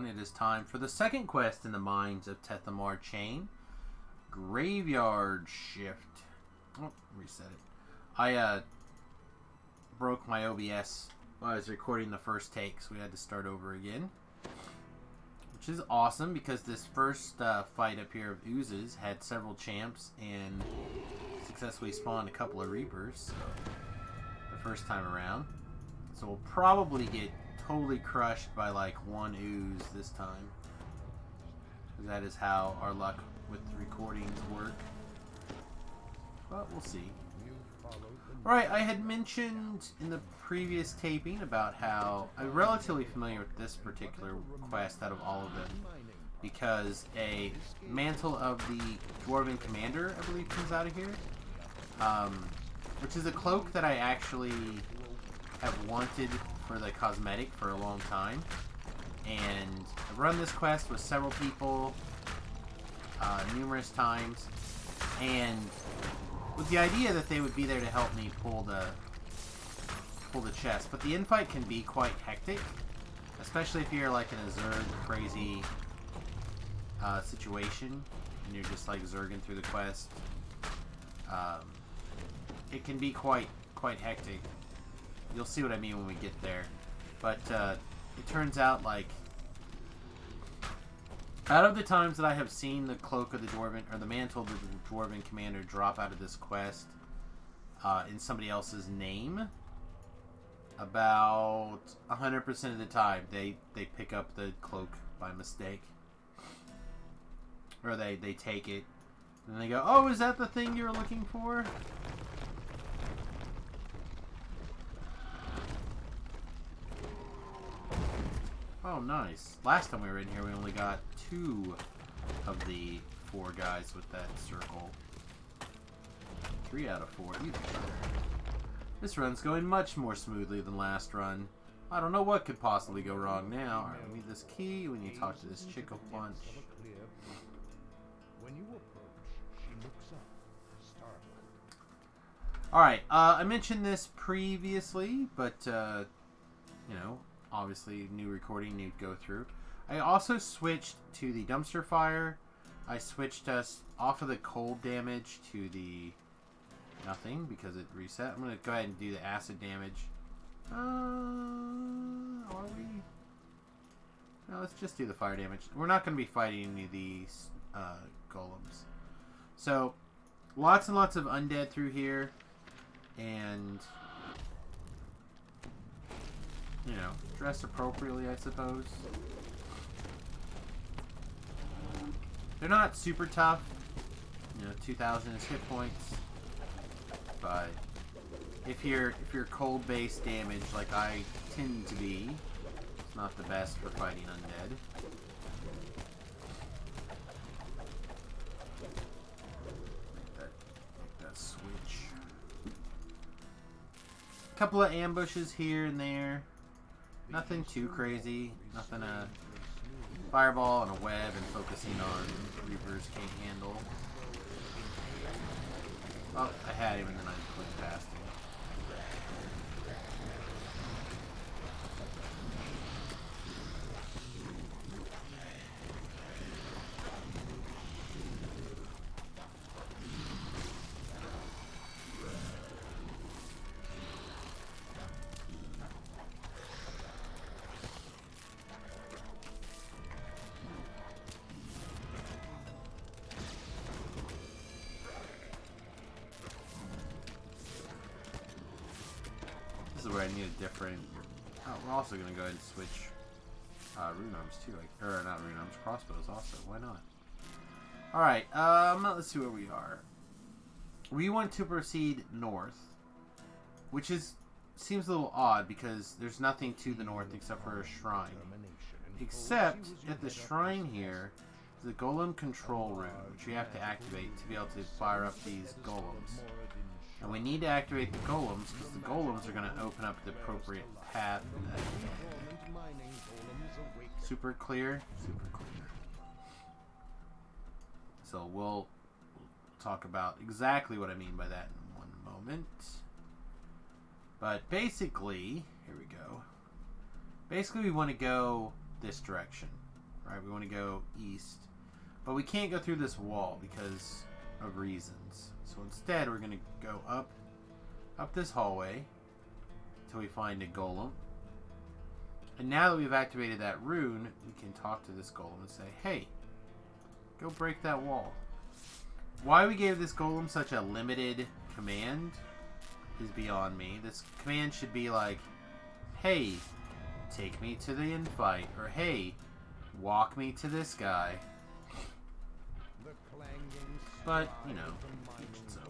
everyone. It is time for the second quest in the Mines of Tethamar chain. Graveyard Shift. Oh, reset it. I broke my OBS while I was recording the first take, so we had to start over again. Which is awesome, because this first fight up here of Oozes had several champs and successfully spawned a couple of Reapers, so the first time around. So we'll probably get totally crushed by like one Ooze this time. That is how our luck with recordings work. But we'll see. Alright, I had mentioned in the previous taping about how I'm relatively familiar with this particular quest out of all of them, because a Mantle of the Dwarven Commander, I believe, comes out of here, which is a cloak that I actually have wanted for the cosmetic for a long time, and I've run this quest with several people numerous times, and with the idea that they would be there to help me pull the chest. But the infight can be quite hectic, especially if you're like in a Zerg crazy situation and you're just like zerging through the quest. It can be quite hectic. You'll see what I mean when we get there. But it turns out, like, out of the times that I have seen the Cloak of the Dwarven, or the Mantle of the Dwarven Commander drop out of this quest in somebody else's name, about 100% of the time they pick up the cloak by mistake. Or they take it, and they go, "Oh, is that the thing you were looking for?" Oh, nice. Last time we were in here, we only got 2 of the 4 guys with that circle. 3 out of 4. Even better. This run's going much more smoothly than last run. I don't know what could possibly go wrong now. Alright, we need this key. We need to talk to this chick a bunch. Alright, I mentioned this previously, but, you know, obviously new recording, new go through. I also switched to the dumpster fire. I switched us off of the cold damage to the nothing because it reset. I'm going to go ahead and do the acid damage. Are we? No, let's just do the fire damage. We're not going to be fighting any of these golems. So, lots and lots of undead through here. And, you know, dress appropriately, I suppose. They're not super tough. You know, 2,000 is hit points. But if you're cold-based damage like I tend to be, it's not the best for fighting undead. Make that switch. A couple of ambushes here and there. Nothing too crazy. Nothing a fireball and a web and focusing on Reapers can't handle. Oh, I had him and then I clicked past him. This is where I need a different... Oh, we're also going to go ahead and switch rune arms too. Or not rune arms, crossbows also. Why not? Alright, let's see where we are. We want to proceed north, which seems a little odd because there's nothing to the north except for a shrine. Except at the shrine here is the golem control room, which you have to activate to be able to fire up these golems. And we need to activate the golems because the golems are going to open up the appropriate path. Super clear? Super clear. So we'll talk about exactly what I mean by that in one moment. But basically, here we go. Basically we want to go this direction. Right, we want to go east. But we can't go through this wall because of reasons. So instead, we're going to go up this hallway until we find a golem. And now that we've activated that rune, we can talk to this golem and say, hey, go break that wall. Why we gave this golem such a limited command is beyond me. This command should be like, hey, take me to the infight, or hey, walk me to this guy. But, you know, each its own.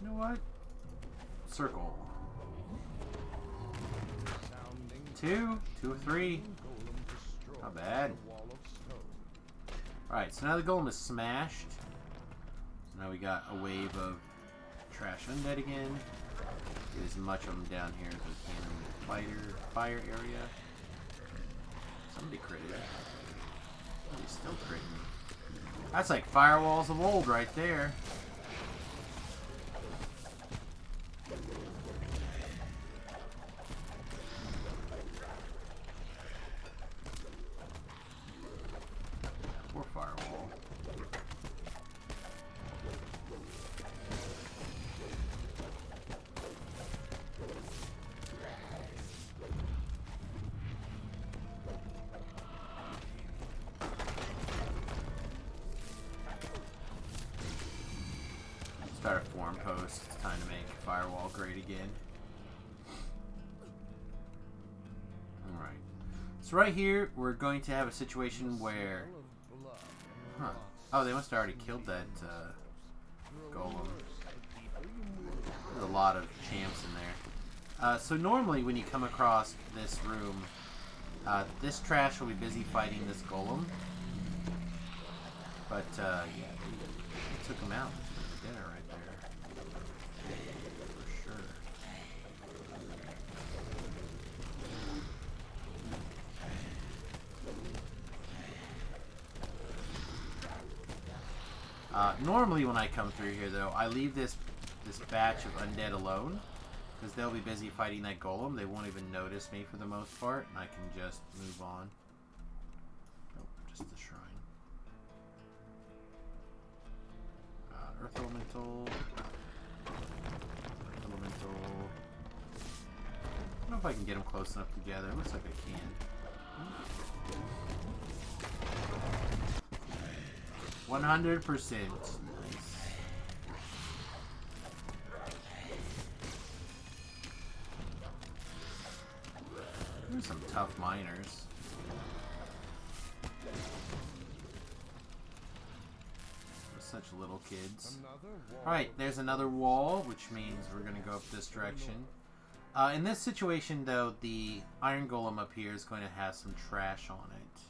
You know what? Circle. 2 of 3. Not bad. Alright, so now the golem is smashed. So now we got a wave of trash undead again. Get as much of them down here as we can in the fire area. Somebody critted. Somebody's still critting. That's like firewalls of old right there. Poor firewall. Start a forum post. It's time to make firewall great again. Alright. So right here, we're going to have a situation where... Huh. Oh, they must have already killed that golem. There's a lot of champs in there. So normally when you come across this room, this trash will be busy fighting this golem. But, yeah, they took him out. Dinner right there. For sure. Normally when I come through here though, I leave this batch of undead alone, because they'll be busy fighting that golem. They won't even notice me for the most part, and I can just move on. Nope, just the shrine. Earth Elemental. Elemental. I don't know if I can get them close enough together. It looks like I can. 100%. Nice. There's some tough miners. Such little kids. Alright, there's another wall, which means we're going to go up this direction. In this situation, though, the iron golem up here is going to have some trash on it.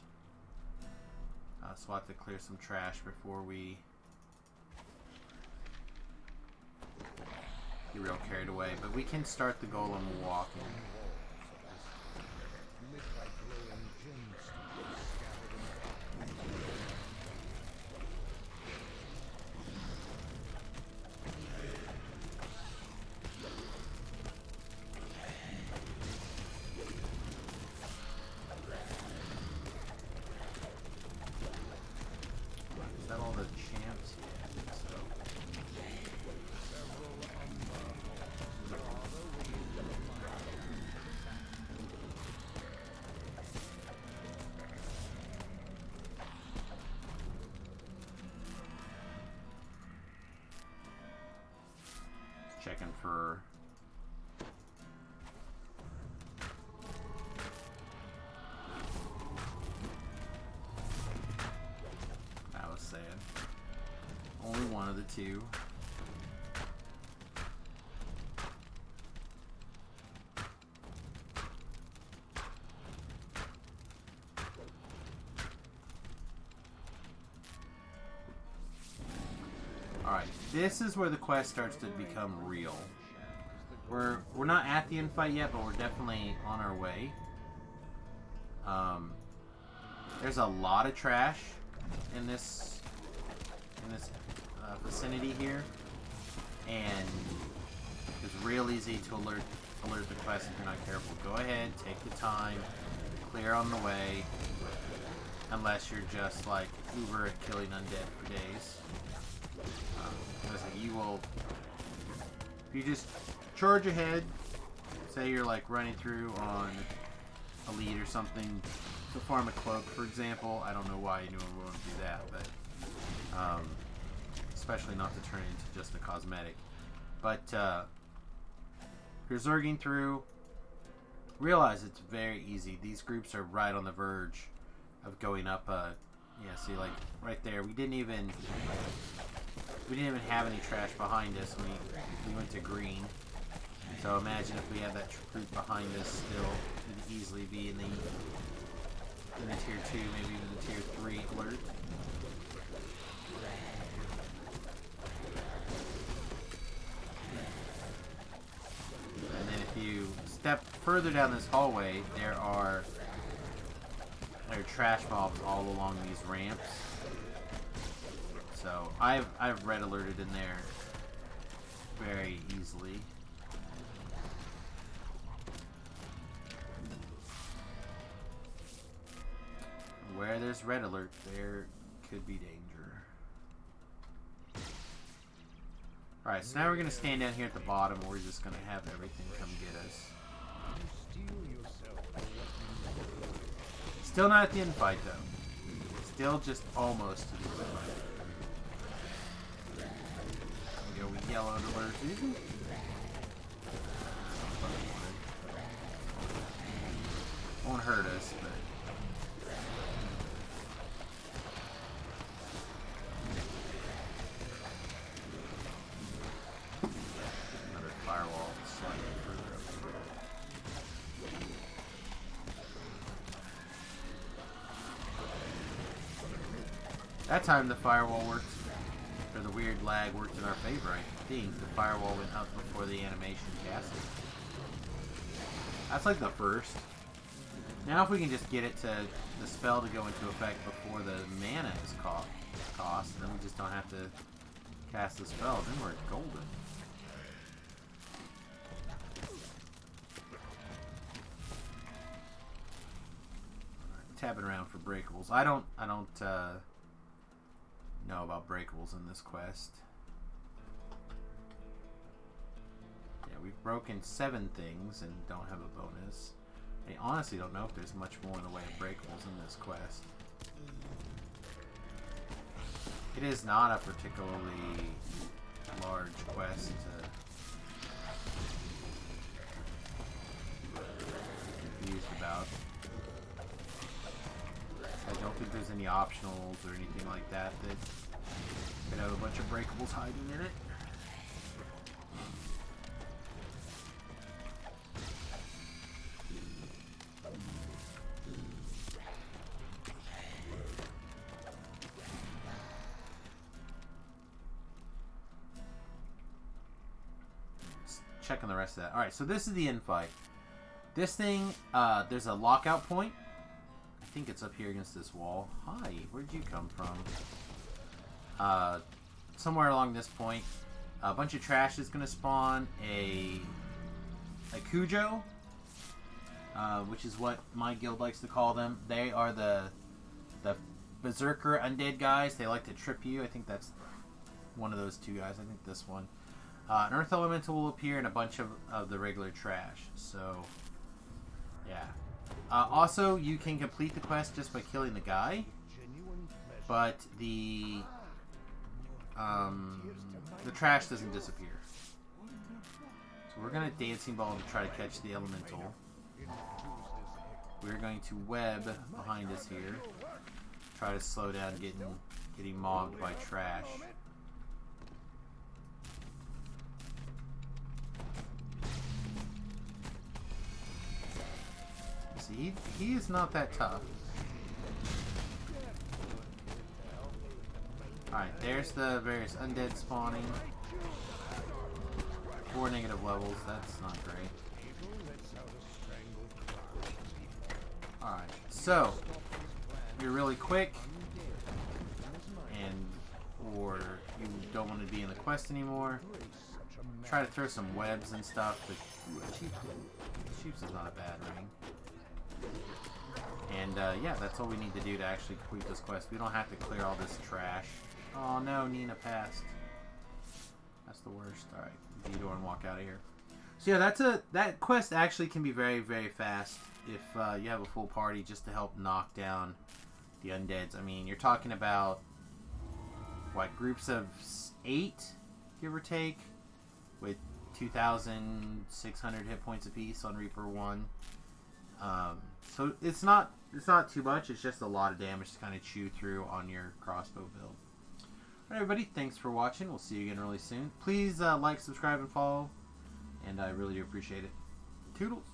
So we'll have to clear some trash before we get real carried away. But we can start the golem walking. Checking for I was saying only one of the two. Alright, this is where the quest starts to become real. We're not at the end fight yet, but we're definitely on our way. There's a lot of trash in this vicinity here, and it's real easy to alert the quest if you're not careful. Go ahead, take the time, clear on the way, unless you're just like uber at killing undead for days. You will, if you just charge ahead, say you're like running through on a lead or something to farm a cloak, for example. I don't know why anyone would do that, but especially not to turn it into just a cosmetic. But if you're zerging through, realize it's very easy. These groups are right on the verge of going up. Yeah, see, like right there, we didn't even have any trash behind us when we went to green. So imagine if we had that group behind us still, it would easily be in the tier 2, maybe even the tier 3 alert. And then if you step further down this hallway, there are trash mobs all along these ramps. So I've red alerted in there very easily. Where there's red alert, there could be danger. Alright, so now we're going to stand down here at the bottom, where we're just going to have everything come get us. Still not at the end fight, though. Still just almost to the end fight. There we go, we yellow alert. Won't hurt us, but... another firewall slightly further up here. That time the firewall worked, or the weird lag worked in our favor, I think. The firewall went up before the animation casted. That's like the first. Now if we can just get it to the spell to go into effect before the mana is cost, then we just don't have to cast the spell, then we're golden. Tapping around for breakables. I don't know about breakables in this quest. Yeah, we've broken 7 things and don't have a bonus. I honestly don't know if there's much more in the way of breakables in this quest. It is not a particularly large quest to be confused about. I don't think there's any optionals or anything like that that could have a bunch of breakables hiding in it. Checking the rest of that. Alright, so this is the end fight. This thing, there's a lockout point. I think it's up here against this wall. Hi, where'd you come from? Somewhere along this point. A bunch of trash is going to spawn. A Cujo, which is what my guild likes to call them. They are the berserker undead guys. They like to trip you. I think that's one of those 2 guys. I think this one. An earth elemental will appear and a bunch of the regular trash. So, yeah. Also, you can complete the quest just by killing the guy, but the trash doesn't disappear. So we're going to dancing ball to try to catch the elemental. We're going to web behind us here. Try to slow down getting mobbed by trash. See, he is not that tough. Alright, there's the various undead spawning. 4 negative levels, that's not great. Alright, so you're really quick, or you don't want to be in the quest anymore. Try to throw some webs and stuff, but Chiefs is not a bad ring. And yeah, that's all we need to do to actually complete this quest. We don't have to clear all this trash. Oh no, Nina passed. That's the worst. Alright, D-door and walk out of here. So yeah, that quest actually can be very, very fast if you have a full party just to help knock down the undeads. I mean, you're talking about, what, groups of 8, give or take, with 2,600 hit points apiece on Reaper 1. So it's not too much. It's just a lot of damage to kind of chew through on your crossbow build. Alright, everybody, thanks for watching. We'll see you again really soon. Please like, subscribe, and follow, and I really do appreciate it. Toodles!